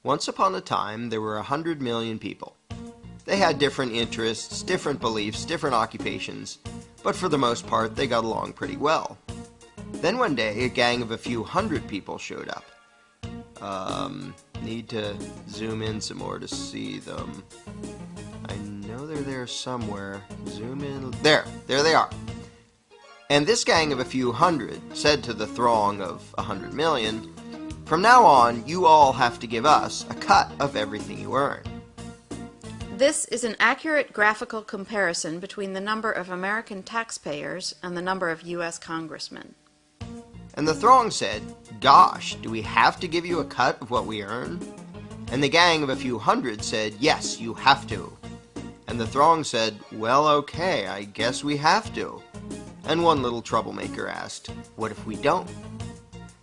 Once upon a time, there were 100 million people. They had different interests, different beliefs, different occupations, but for the most part, they got along pretty well. Then one day, a gang of a few hundred people showed up. Need to zoom in some more to see them. I know they're there somewhere. Zoom in. There they are. And this gang of a few hundred said to the throng of 100 million, "From now on, you all have to give us a cut of everything you earn." This is an accurate graphical comparison between the number of American taxpayers and the number of U.S. congressmen. And the throng said, "Gosh, do we have to give you a cut of what we earn?" And the gang of a few hundred said, "Yes, you have to." And the throng said, "Well, okay, I guess we have to." And one little troublemaker asked, "What if we don't?"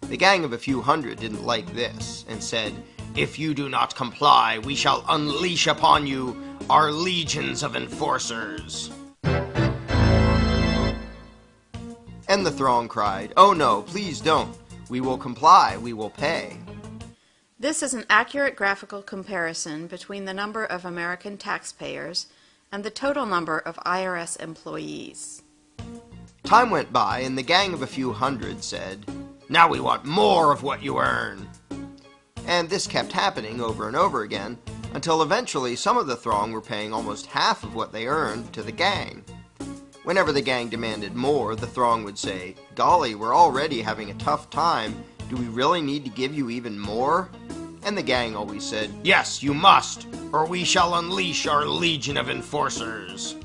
The gang of a few hundred didn't like this and said, "If you do not comply, we shall unleash upon you our legions of enforcers." And the throng cried, "Oh no, please don't. We will comply, we will pay." This is an accurate graphical comparison between the number of American taxpayers and the total number of IRS employees. Time went by, and the gang of a few hundred said, "Now we want more of what you earn." And this kept happening over and over again, until eventually some of the throng were paying almost half of what they earned to the gang. Whenever the gang demanded more, the throng would say, "Golly, we're already having a tough time. Do we really need to give you even more?" And the gang always said, "Yes, you must, or we shall unleash our legion of enforcers."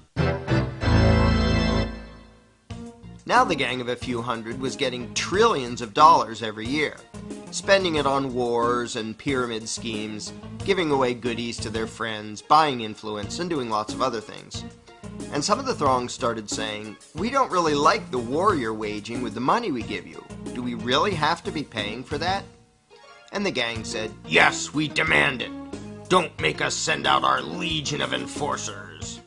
Now the gang of a few hundred was getting trillions of dollars every year, spending it on wars and pyramid schemes, giving away goodies to their friends, buying influence, and doing lots of other things. And some of the throng started saying, "We don't really like the war you're waging with the money we give you. Do we really have to be paying for that?" And the gang said, "Yes, we demand it. Don't make us send out our legion of enforcers."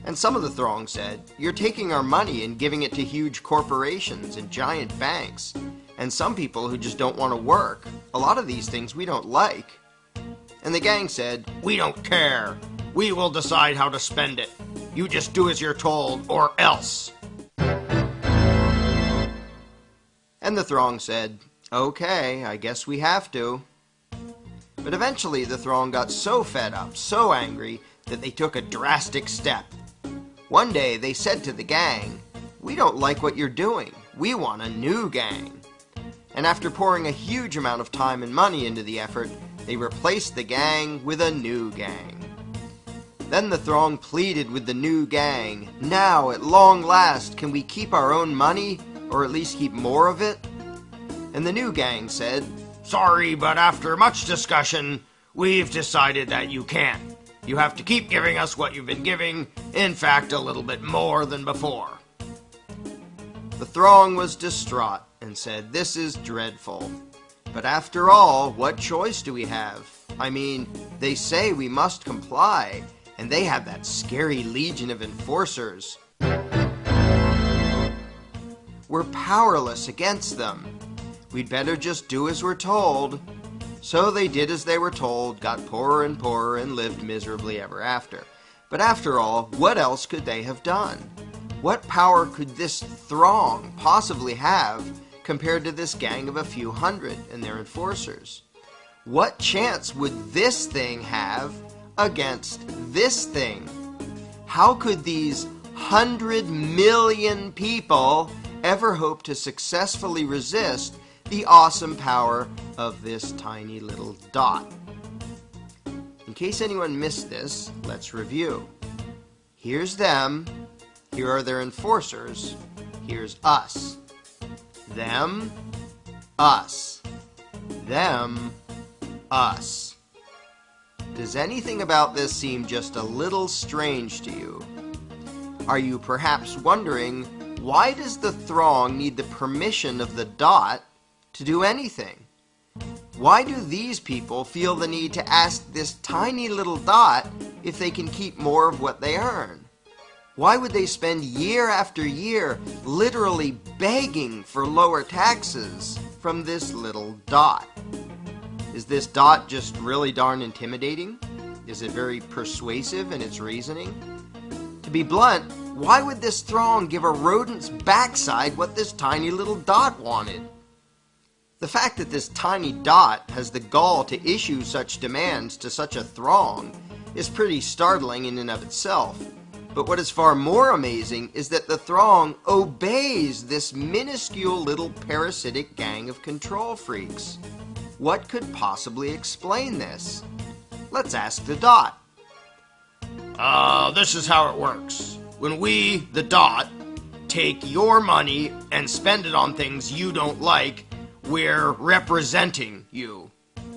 And some of the throng said, "You're taking our money and giving it to huge corporations and giant banks, and some people who just don't want to work. A lot of these things we don't like." And the gang said, "We don't care. We will decide how to spend it. You just do as you're told, or else." And the throng said, "Okay, I guess we have to." But eventually the throng got so fed up, so angry, that they took a drastic step. One day they said to the gang, "We don't like what you're doing. We want a new gang." And after pouring a huge amount of time and money into the effort, they replaced the gang with a new gang. Then the throng pleaded with the new gang, "Now, at long last, can we keep our own money, or at least keep more of it?" And the new gang said, "Sorry, but after much discussion, we've decided that you can't. You have to keep giving us what you've been giving, in fact, a little bit more than before." The throng was distraught and said, "This is dreadful. But after all, what choice do we have? I mean, they say we must comply, and they have that scary legion of enforcers. We're powerless against them. We'd better just do as we're told." So they did as they were told, got poorer and poorer, and lived miserably ever after. But after all, what else could they have done? What power could this throng possibly have compared to this gang of a few hundred and their enforcers? What chance would this thing have against this thing? How could these 100 million people ever hope to successfully resist the awesome power of this tiny little dot? In case anyone missed this, let's review. Here's them. Here are their enforcers. Here's us. Them, us. Them, us. Does anything about this seem just a little strange to you? Are you perhaps wondering, why does the throng need the permission of the dot to do anything? Why do these people feel the need to ask this tiny little dot if they can keep more of what they earn? Why would they spend year after year literally begging for lower taxes from this little dot? Is this dot just really darn intimidating? Is it very persuasive in its reasoning? To be blunt, why would this throng give a rodent's backside what this tiny little dot wanted? The fact that this tiny dot has the gall to issue such demands to such a throng is pretty startling in and of itself. But what is far more amazing is that the throng obeys this minuscule little parasitic gang of control freaks. What could possibly explain this? Let's ask the dot. This is how it works. When we, the dot, take your money and spend it on things you don't like, we're representing you.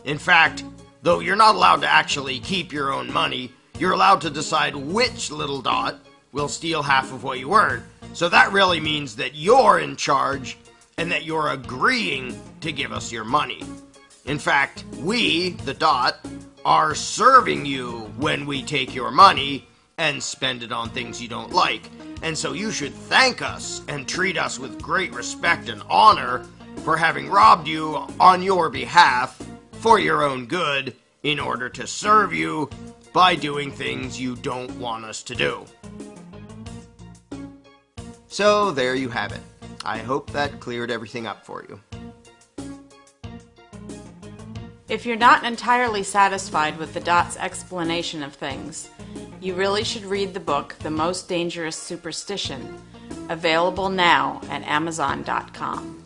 In fact, though you're not allowed to actually keep your own money, you're allowed to decide which little dot will steal half of what you earn. So that really means that you're in charge and that you're agreeing to give us your money. In fact, we, the dot, are serving you when we take your money and spend it on things you don't like. And so you should thank us and treat us with great respect and honor for having robbed you on your behalf for your own good in order to serve you by doing things you don't want us to do. So there you have it. I hope that cleared everything up for you. If you're not entirely satisfied with the dot's explanation of things, you really should read the book The Most Dangerous Superstition, available now at Amazon.com.